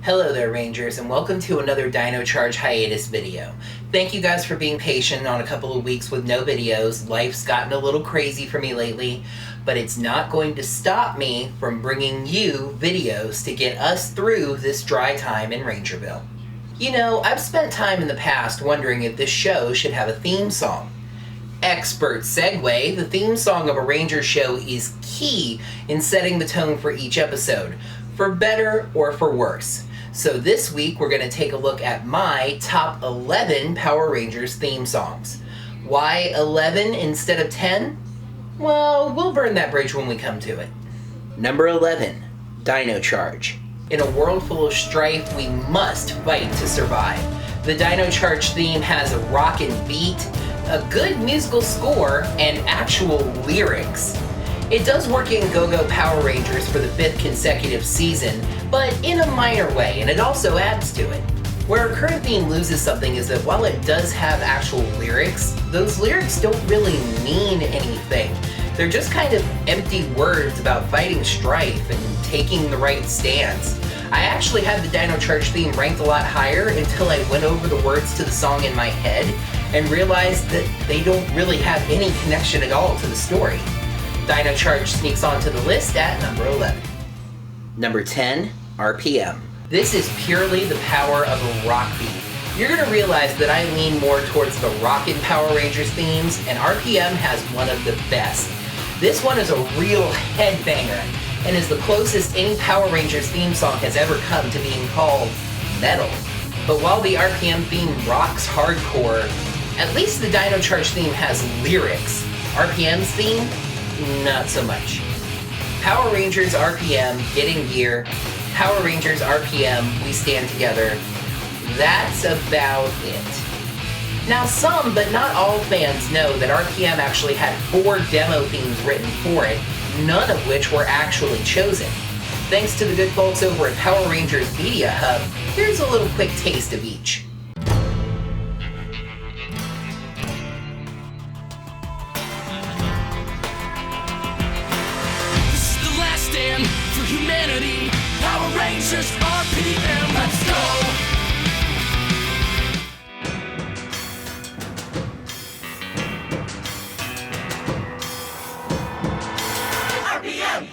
Hello there, Rangers, and welcome to another Dino Charge Hiatus video. Thank you guys for being patient on a couple of weeks with no videos. Life's gotten a little crazy for me lately, but it's not going to stop me from bringing you videos to get us through this dry time in Rangerville. You know, I've spent time in the past wondering if this show should have a theme song. Expert segue, the theme song of a Ranger show is key in setting the tone for each episode, for better or for worse. So this week we're going to take a look at my top 11 Power Rangers theme songs. Why 11 instead of 10? Well, we'll burn that bridge when we come to it. Number 11, Dino Charge. In a world full of strife, we must fight to survive. The Dino Charge theme has a rockin' beat, a good musical score, and actual lyrics. It does work in Go-Go Power Rangers for the 5th consecutive season, but in a minor way, and it also adds to it. Where our current theme loses something is that while it does have actual lyrics, those lyrics don't really mean anything. They're just kind of empty words about fighting strife and taking the right stance. I actually had the Dino Charge theme ranked a lot higher until I went over the words to the song in my head and realized that they don't really have any connection at all to the story. Dino Charge sneaks onto the list at number 11. Number 10, R.P.M. This is purely the power of a rock beat. You're going to realize that I lean more towards the rockin' Power Rangers themes, and R.P.M. has one of the best. This one is a real headbanger, and is the closest any Power Rangers theme song has ever come to being called metal. But while the R.P.M. theme rocks hardcore, at least the Dino Charge theme has lyrics. R.P.M.'s theme? Not so much. Power Rangers R.P.M. Get in Gear, Power Rangers R.P.M. We Stand Together. That's about it. Now some, but not all fans know that R.P.M. actually had 4 demo themes written for it, none of which were actually chosen. Thanks to the good folks over at Power Rangers Media Hub, here's a little quick taste of each. For humanity, Power Rangers R.P.M. Let's go! R.P.M.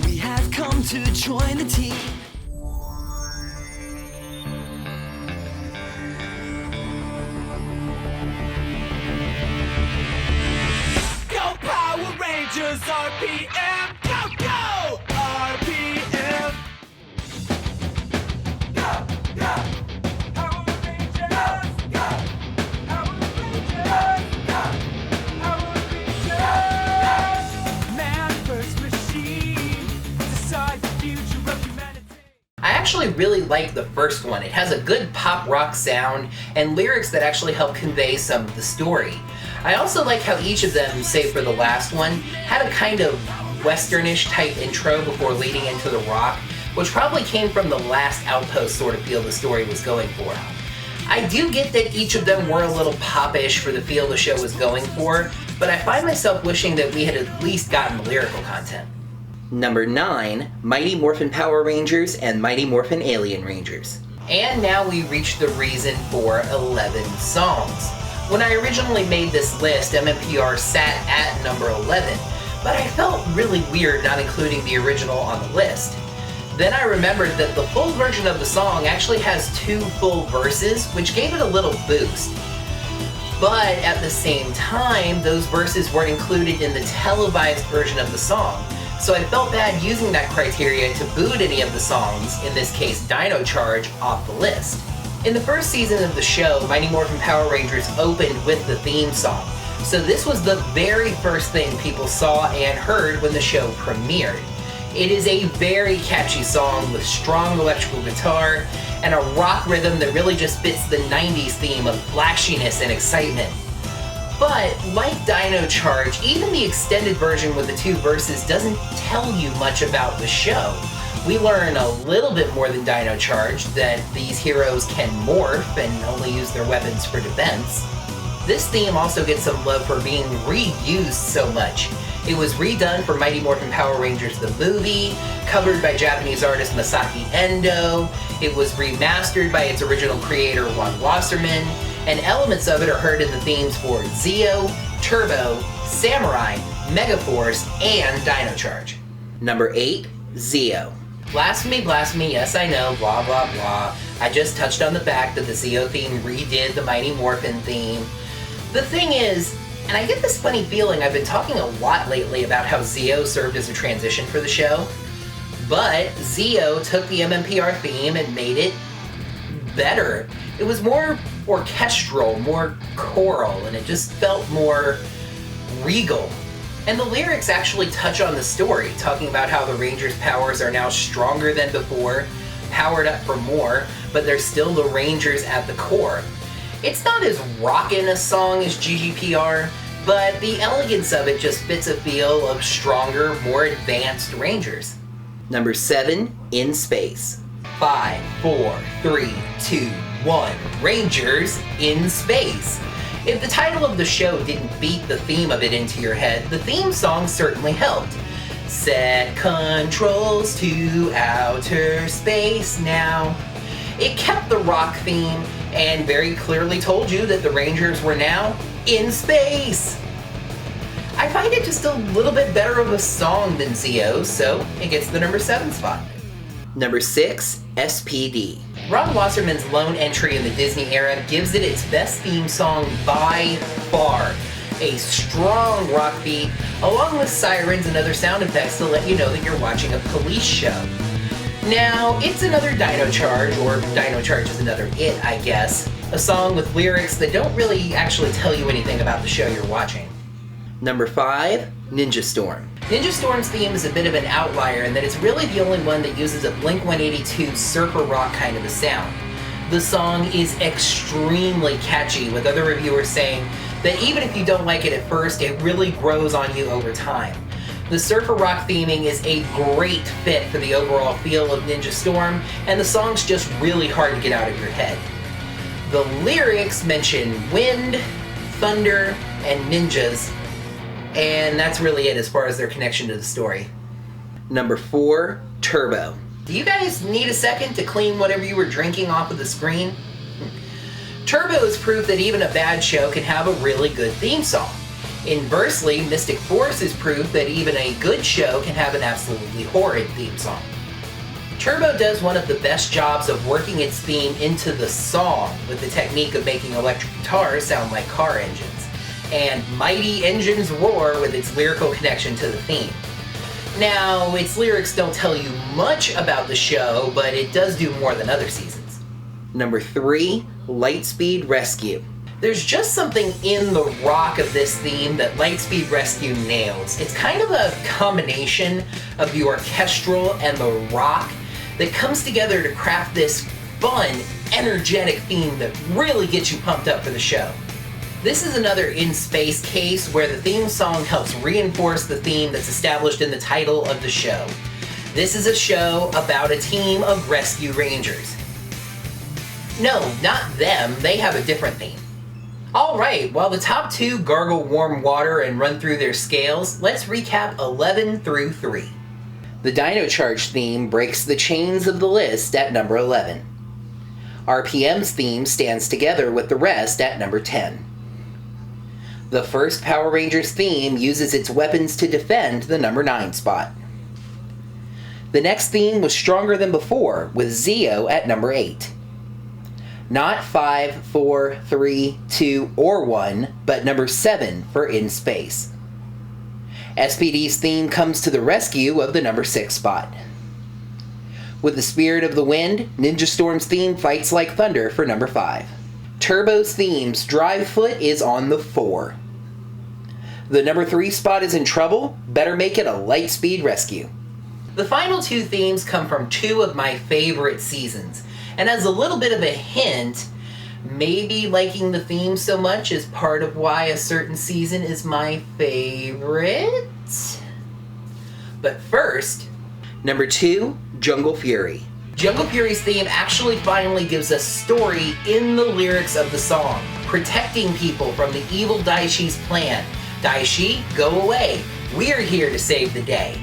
We have come to join the team. Rangers R.P.M. Go, go! R.P.M. Go, go! Power Rangers! Go! Power Rangers! Go! Power Rangers! Man first machine, decide the future of humanity. I actually really like the first one. It has a good pop rock sound and lyrics that actually help convey some of the story. I also like how each of them, save for the last one, had a kind of westernish type intro before leading into the rock, which probably came from the last Outpost sort of feel the story was going for. I do get that each of them were a little pop-ish for the feel the show was going for, but I find myself wishing that we had at least gotten the lyrical content. Number 9, Mighty Morphin Power Rangers and Mighty Morphin Alien Rangers. And now we reach the reason for 11 songs. When I originally made this list, MMPR sat at number 11, but I felt really weird not including the original on the list. Then I remembered that the full version of the song actually has 2 full verses, which gave it a little boost. But at the same time, those verses weren't included in the televised version of the song, so I felt bad using that criteria to boot any of the songs, in this case Dino Charge, off the list. In the first season of the show, Mighty Morphin Power Rangers opened with the theme song, so this was the very first thing people saw and heard when the show premiered. It is a very catchy song with strong electrical guitar and a rock rhythm that really just fits the 90s theme of flashiness and excitement. But like Dino Charge, even the extended version with the 2 verses doesn't tell you much about the show. We learn a little bit more than Dino Charge, that these heroes can morph and only use their weapons for defense. This theme also gets some love for being reused so much. It was redone for Mighty Morphin Power Rangers the movie, covered by Japanese artist Masaki Endo, it was remastered by its original creator Ron Wasserman, and elements of it are heard in the themes for Zeo, Turbo, Samurai, Megaforce, and Dino Charge. Number 8, Zeo. Blasphemy, blasphemy, yes I know, blah blah blah. I just touched on the fact that the Zeo theme redid the Mighty Morphin theme. The thing is, and I get this funny feeling, I've been talking a lot lately about how Zeo served as a transition for the show, but Zeo took the MMPR theme and made it better. It was more orchestral, more choral, and it just felt more regal. And the lyrics actually touch on the story, talking about how the Rangers' powers are now stronger than before, powered up for more, but they're still the Rangers at the core. It's not as rockin' a song as GGPR, but the elegance of it just fits a feel of stronger, more advanced Rangers. Number 7, In Space. 5, 4, 3, 2, 1. Rangers in Space. If the title of the show didn't beat the theme of it into your head, the theme song certainly helped. Set controls to outer space now. It kept the rock theme and very clearly told you that the Rangers were now in space. I find it just a little bit better of a song than Zeo, so it gets the number 7 spot. Number 6, S.P.D. Ron Wasserman's lone entry in the Disney era gives it its best theme song by far. A strong rock beat, along with sirens and other sound effects to let you know that you're watching a police show. Now, it's another Dino Charge, or Dino Charge is another It, I guess. A song with lyrics that don't really actually tell you anything about the show you're watching. Number 5, Ninja Storm. Ninja Storm's theme is a bit of an outlier in that it's really the only one that uses a Blink-182 surfer rock kind of a sound. The song is extremely catchy, with other reviewers saying that even if you don't like it at first, it really grows on you over time. The surfer rock theming is a great fit for the overall feel of Ninja Storm, and the song's just really hard to get out of your head. The lyrics mention wind, thunder, and ninjas, and that's really it as far as their connection to the story. Number 4, Turbo. Do you guys need a second to clean whatever you were drinking off of the screen? Turbo is proof that even a bad show can have a really good theme song. Inversely, Mystic Force is proof that even a good show can have an absolutely horrid theme song. Turbo does one of the best jobs of working its theme into the song with the technique of making electric guitars sound like car engines, and mighty engines roar with its lyrical connection to the theme. Now, its lyrics don't tell you much about the show, but it does do more than other seasons. Number 3, Lightspeed Rescue. There's just something in the rock of this theme that Lightspeed Rescue nails. It's kind of a combination of the orchestral and the rock that comes together to craft this fun, energetic theme that really gets you pumped up for the show. This is another in-space case where the theme song helps reinforce the theme that's established in the title of the show. This is a show about a team of rescue rangers. No, not them, they have a different theme. Alright, while the top 2 gargle warm water and run through their scales, let's recap 11 through 3. The Dino Charge theme breaks the chains of the list at number 11. R.P.M's theme stands together with the rest at number 10. The first Power Rangers theme uses its weapons to defend the number 9 spot. The next theme was stronger than before, with Zeo at number 8. Not 5, 4, 3, 2, or 1, but number 7 for In Space. S.P.D's theme comes to the rescue of the number 6 spot. With the Spirit of the Wind, Ninja Storm's theme fights like thunder for number 5. Turbo's theme's Drive Foot is on the 4. The number 3 spot is in trouble, better make it a Lightspeed Rescue. The final 2 themes come from 2 of my favorite seasons, and as a little bit of a hint, maybe liking the theme so much is part of why a certain season is my favorite. But first, number 2, Jungle Fury. Jungle Fury's theme actually finally gives us story in the lyrics of the song. protecting people from the evil Daishi's plan. Daishi, go away. We're here to save the day.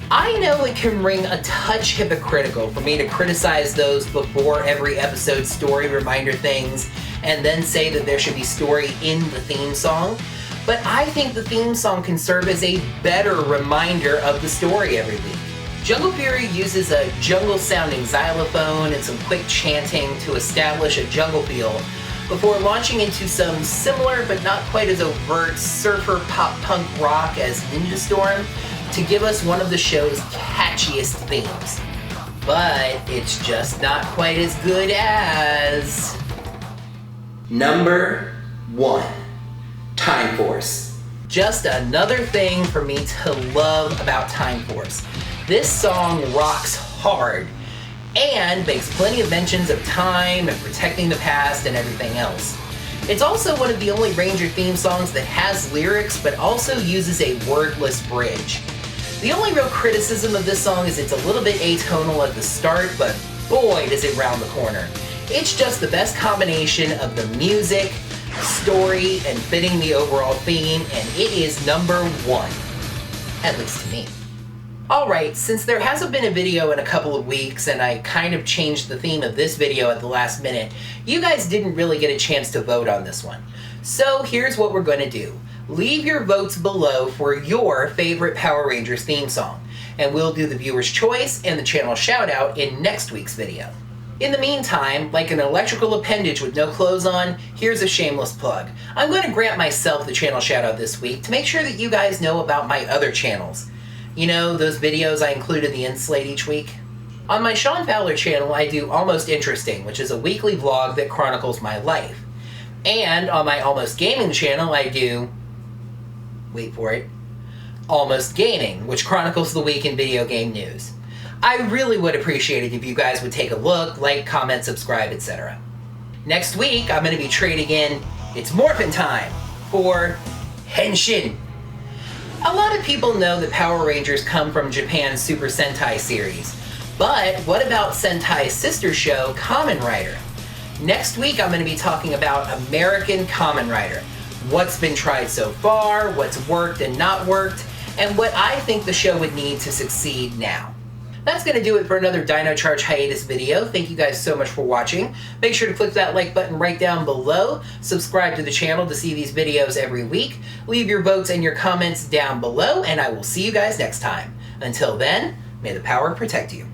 I know it can ring a touch hypocritical for me to criticize those before every episode story reminder things and then say that there should be story in the theme song, but I think the theme song can serve as a better reminder of the story every week. Jungle Fury uses a jungle-sounding xylophone and some quick chanting to establish a jungle feel before launching into some similar but not quite as overt surfer pop-punk rock as Ninja Storm to give us one of the show's catchiest themes. But it's just not quite as good as... Number 1. Time Force. Just another thing for me to love about Time Force. This song rocks hard and makes plenty of mentions of time and protecting the past and everything else. It's also one of the only Ranger theme songs that has lyrics but also uses a wordless bridge. The only real criticism of this song is it's a little bit atonal at the start, but boy does it round the corner. It's just the best combination of the music, story, and fitting the overall theme, and it is number 1. At least to me. Alright, since there hasn't been a video in a couple of weeks and I kind of changed the theme of this video at the last minute, you guys didn't really get a chance to vote on this one. So here's what we're going to do. Leave your votes below for your favorite Power Rangers theme song, and we'll do the viewer's choice and the channel shoutout in next week's video. In the meantime, like an electrical appendage with no clothes on, here's a shameless plug. I'm going to grant myself the channel shoutout this week to make sure that you guys know about my other channels. You know, those videos I include in the end slate each week? On my Sean Fowler channel, I do Almost Interesting, which is a weekly vlog that chronicles my life. And on my Almost Gaming channel, I do... wait for it, Almost Gaming, which chronicles the week in video game news. I really would appreciate it if you guys would take a look, like, comment, subscribe, etc. Next week, I'm going to be trading in It's Morphin' Time for Henshin. A lot of people know that Power Rangers come from Japan's Super Sentai series, but what about Sentai's sister show, Kamen Rider? Next week, I'm going to be talking about American Kamen Rider. What's been tried so far, what's worked and not worked, and what I think the show would need to succeed now. That's going to do it for another Dino Charge Hiatus video. Thank you guys so much for watching. Make sure to click that like button right down below. Subscribe to the channel to see these videos every week. Leave your votes and your comments down below, and I will see you guys next time. Until then, may the power protect you.